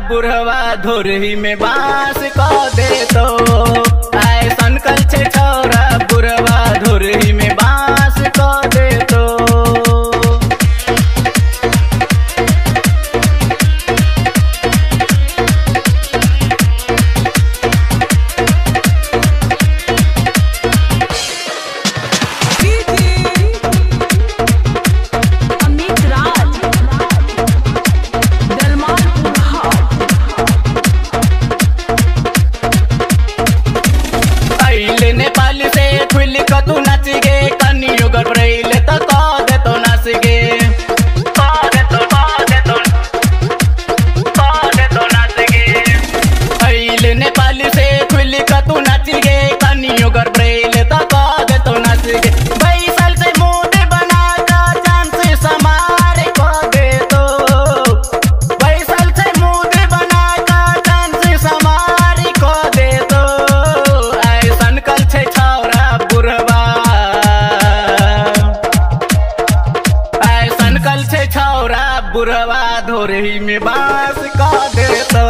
बुढ़वा धोरही में बांस को दे तो ऐसन कल छे छौरा बुढ़वा धोरही में बांस को दे तो। नेपाली से खुल कतू नाच गे कनियो गड़बड़ैले तो कह दे तो नाच गे नाच गे अइले नेपाली से खुल कतू नाच गे कनियो गड़बड़ैले तो कह दे तो नाच गे बैसल से मूड बना कर चांस समार को दे तो बैसल से मूड बना कर चांस समार को दे तो ऐसन कल छे छौरा बुढ़वा ऐसन कल छे छौरा बुढ़वा धोरही में बांस को दे तो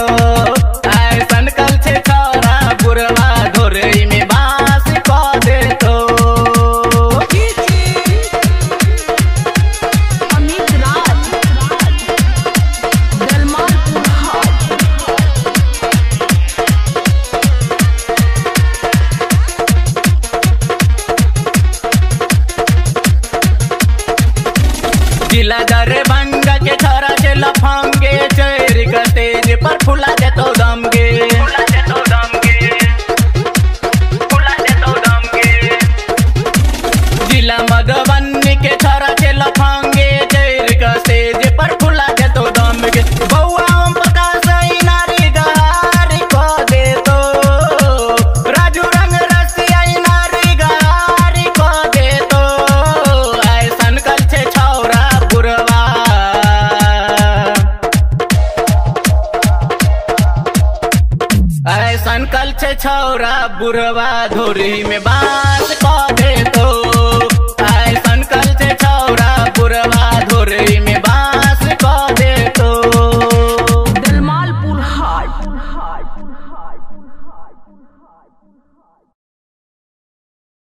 ऐसन कल छे छौरा बुढ़वा धोरही में बांस को दे तो। जिला दरभंगा के छोरा के लफंगे चेरी का स्टेज पर फुला दे तो दमगे जिला मधुबनी के छोरा के लफंगे चेरी का स्टेज पर फुला दे तो दमगे बउआ ओम प्रकाश नारी गहारी को दे तो राजू रंग रसिया नारी गहारी को दे तो ऐसन कल छे छौरा बुढ़वा ऐसन कल छे छौरा बुढ़वा धोरही में बांस को दे